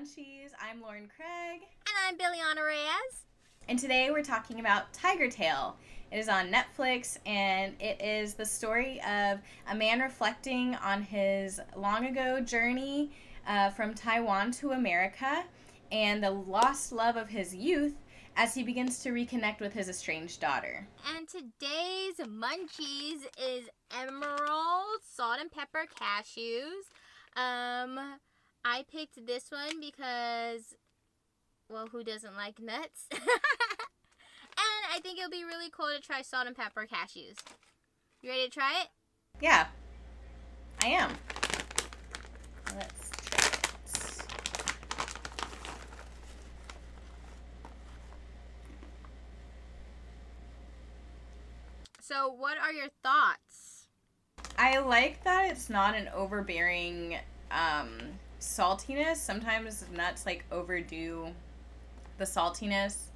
Munchies. I'm Lauren Craig. And I'm Billiana Reyes. And today we're talking about Tigertale. It is on Netflix, and it is the story of a man reflecting on his long ago journey from Taiwan to America and the lost love of his youth as he begins to reconnect with his estranged daughter. And today's Munchies is emerald salt and pepper cashews. I picked this one because, well, who doesn't like nuts? And I think it'll be really cool to try salt and pepper cashews. You ready to try it? Yeah, I am. Let's try it. So, what are your thoughts? I like that it's not an overbearing saltiness. Sometimes nuts overdo the saltiness,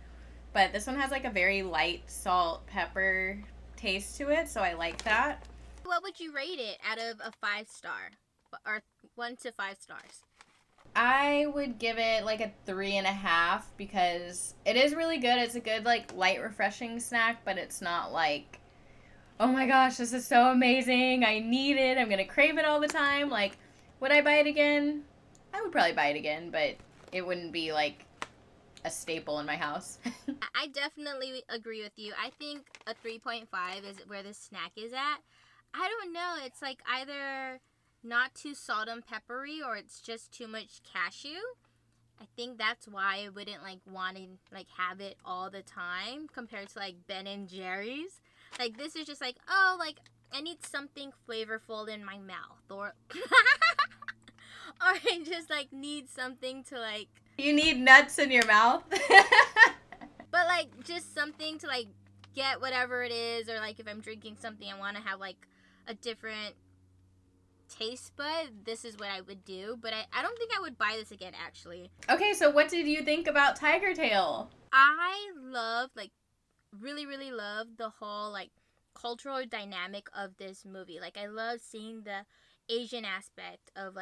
but this one has a very light salt pepper taste to it, so I like that. What would you rate it out of a 5-star, or 1 to 5 stars? I would give it a 3.5 because it is really good. It's a good light refreshing snack, but it's not oh my gosh, this is so amazing, I need it, I'm gonna crave it all the time. Would I buy it again? I would probably buy it again, but it wouldn't be a staple in my house. I definitely agree with you. I think a 3.5 is where this snack is at. I don't know, it's either not too salt and peppery or it's just too much cashew. I think that's why I wouldn't want to have it all the time compared to Ben and Jerry's. This is just I need something flavorful in my mouth, or or I just need something to You need nuts in your mouth. But just something to get whatever it is, or if I'm drinking something I want to have a different taste bud, this is what I would do. But I don't think I would buy this again, actually. Okay, so what did you think about Tigertale? I love really love the whole cultural dynamic of this movie. I love seeing the Asian aspect of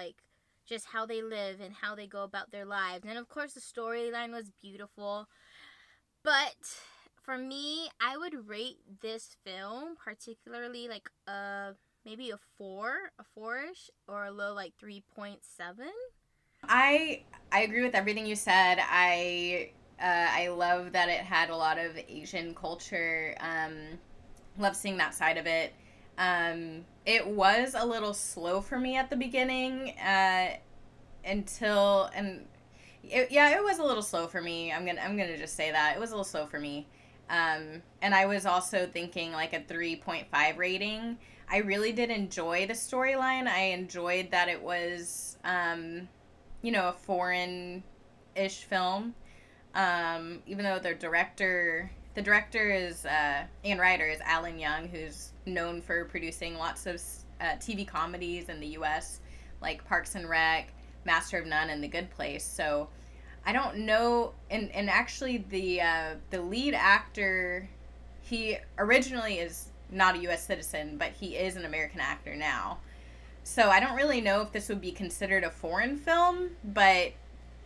just how they live and how they go about their lives. And of course the storyline was beautiful. But for me, I would rate this film particularly maybe a 4-ish, or a low 3.7. I agree with everything you said. I love that it had a lot of Asian culture. Love seeing that side of it. It was a little slow for me at the beginning, it was a little slow for me. I'm gonna just say that it was a little slow for me. And I was also thinking a 3.5 rating. I really did enjoy the storyline. I enjoyed that it was, a foreign-ish film. Even though the director is, and writer is Alan Young, who's known for producing lots of TV comedies in the U.S., like Parks and Rec, Master of None, and The Good Place. So I don't know, and actually the lead actor, he originally is not a U.S. citizen, but he is an American actor now. So I don't really know if this would be considered a foreign film, but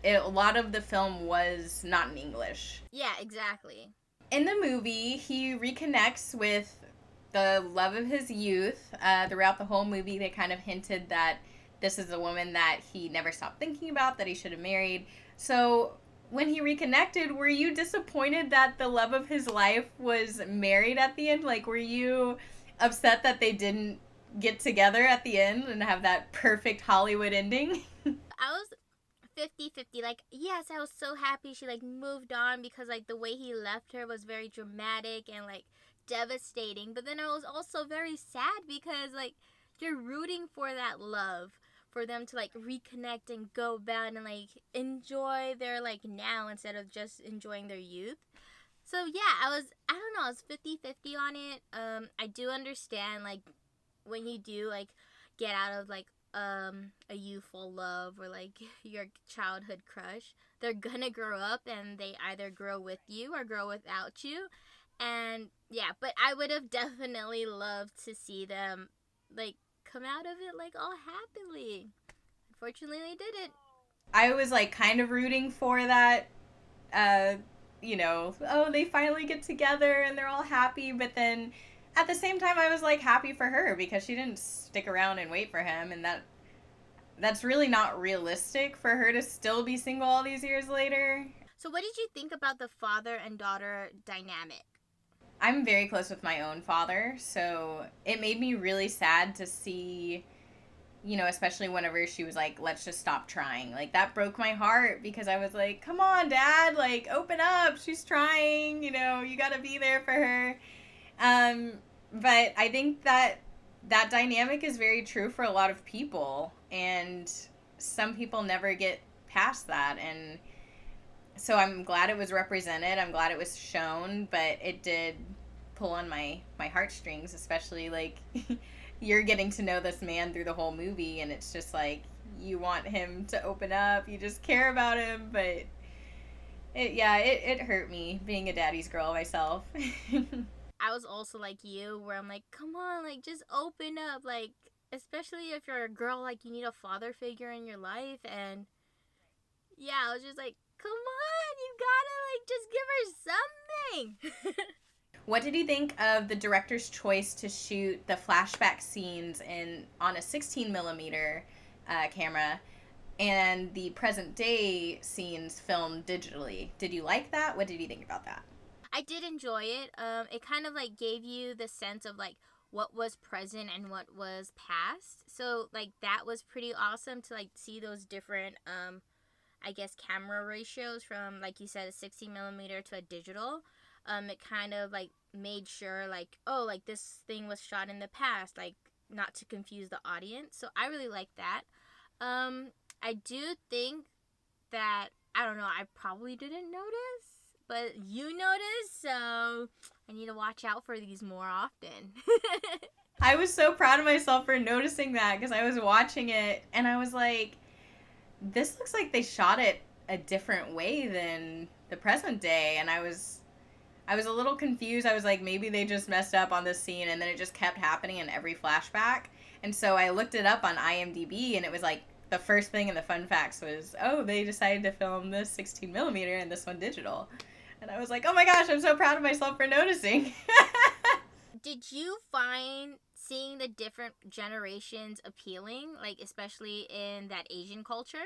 a lot of the film was not in English. Yeah, exactly. In the movie, he reconnects with the love of his youth. Throughout the whole movie, they kind of hinted that this is a woman that he never stopped thinking about, that he should have married. So when he reconnected, were you disappointed that the love of his life was married at the end? Were you upset that they didn't get together at the end and have that perfect Hollywood ending? I was 50-50. Yes, I was so happy she moved on, because the way he left her was very dramatic and devastating. But then I was also very sad because you're rooting for that love, for them to reconnect and go about and enjoy their now instead of just enjoying their youth. So yeah, I was 50-50 on it. I do understand when you do get out of a youthful love or your childhood crush, they're gonna grow up and they either grow with you or grow without you. And yeah, but I would have definitely loved to see them come out of it all happily. Unfortunately, they didn't. I was like kind of rooting for that, uh, oh, they finally get together and they're all happy. But then at the same time, I was like happy for her because she didn't stick around and wait for him. And that's really not realistic for her to still be single all these years later. So, what did you think about the father and daughter dynamic? I'm very close with my own father, so it made me really sad to see, especially whenever she was like, let's just stop trying. Like, that broke my heart because I was like, come on, Dad, like, open up. She's trying, you gotta be there for her. Um, but I think that dynamic is very true for a lot of people, and some people never get past that. And so I'm glad it was represented. I'm glad it was shown, but it did pull on my heartstrings, especially like you're getting to know this man through the whole movie, and it's just like you want him to open up, you just care about him, but it hurt me being a daddy's girl myself. I was also like you, where I'm like, come on, like, just open up. Like, especially if you're a girl, like, you need a father figure in your life. And yeah, I was just like, come on, you gotta, like, just give her something. What did you think of the director's choice to shoot the flashback scenes on a 16 millimeter camera and the present day scenes filmed digitally? Did you like that? What did you think about that? I did enjoy it. It kind of like gave you the sense of like what was present and what was past. So like that was pretty awesome to like see those different I guess camera ratios from, like you said, a 16 millimeter to a digital. It kind of like made sure like, oh, like this thing was shot in the past, like not to confuse the audience. So I really like that. I do think that, I don't know, I probably didn't notice, but you noticed, so I need to watch out for these more often. I was so proud of myself for noticing that because I was watching it and I was like, this looks like they shot it a different way than the present day. And I was a little confused. I was like, maybe they just messed up on this scene, and then it just kept happening in every flashback. And so I looked it up on IMDb, and it was like the first thing in the fun facts was, oh, they decided to film this 16 millimeter and this one digital. And I was like, oh my gosh, I'm so proud of myself for noticing. Did you find seeing the different generations appealing, like especially in that Asian culture?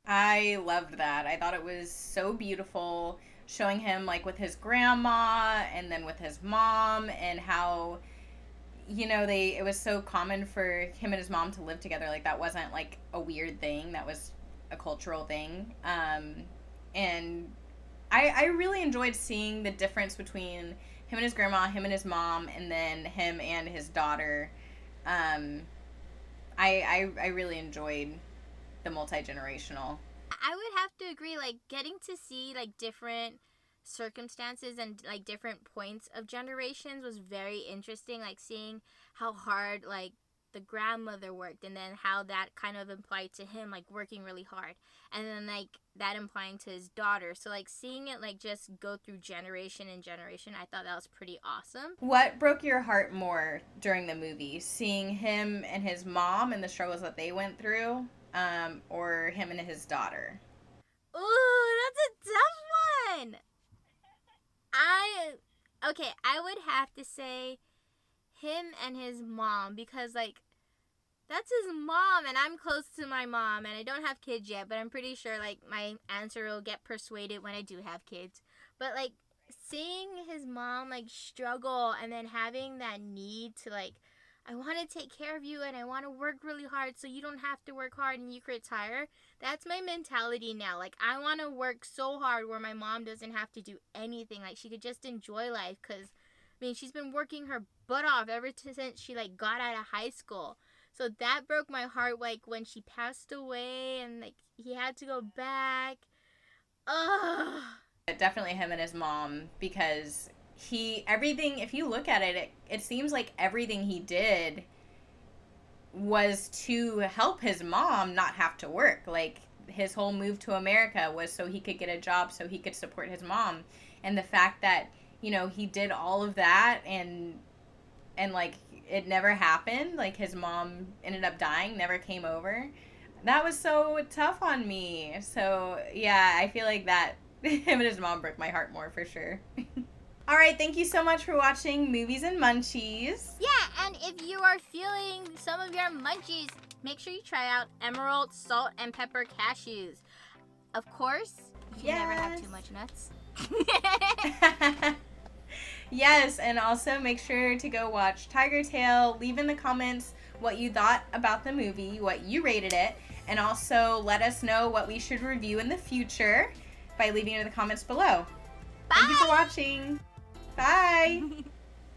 I loved that. I thought it was so beautiful showing him like with his grandma and then with his mom, and how it was so common for him and his mom to live together. Like that wasn't like a weird thing, that was a cultural thing. And I really enjoyed seeing the difference between him and his grandma, him and his mom, and then him and his daughter. I really enjoyed the multi-generational. I would have to agree, like getting to see like different circumstances and like different points of generations was very interesting, like seeing how hard like the grandmother worked, and then how that kind of implied to him like working really hard, and then like that implying to his daughter. So like seeing it like just go through generation and generation, I thought that was pretty awesome. What broke your heart more during the movie? Seeing him and his mom and the struggles that they went through, or him and his daughter? Ooh, that's a tough one. I would have to say him and his mom, because like that's his mom, and I'm close to my mom, and I don't have kids yet, but I'm pretty sure like my answer will get persuaded when I do have kids. But like seeing his mom like struggle, and then having that need to like, I want to take care of you and I want to work really hard so you don't have to work hard and you can retire. That's my mentality now. Like I want to work so hard where my mom doesn't have to do anything. Like she could just enjoy life, cuz I mean, she's been working her butt off ever since she like got out of high school. So that broke my heart, like when she passed away and like he had to go back. Ugh. Definitely him and his mom, because everything, if you look at it seems like everything he did was to help his mom not have to work. Like his whole move to America was so he could get a job, so he could support his mom. And the fact that, he did all of that, and like it never happened, like his mom ended up dying, never came over. That was so tough on me. So, yeah, I feel like that him and his mom broke my heart more for sure. All right, thank you so much for watching Movies and Munchies. Yeah, and if you are feeling some of your munchies, make sure you try out Emerald Salt and Pepper Cashews. Of course, you can never have too much nuts. Yes, and also make sure to go watch Tigertale. Leave in the comments what you thought about the movie, what you rated it, and also let us know what we should review in the future by leaving it in the comments below. Bye! Thank you for watching. Bye!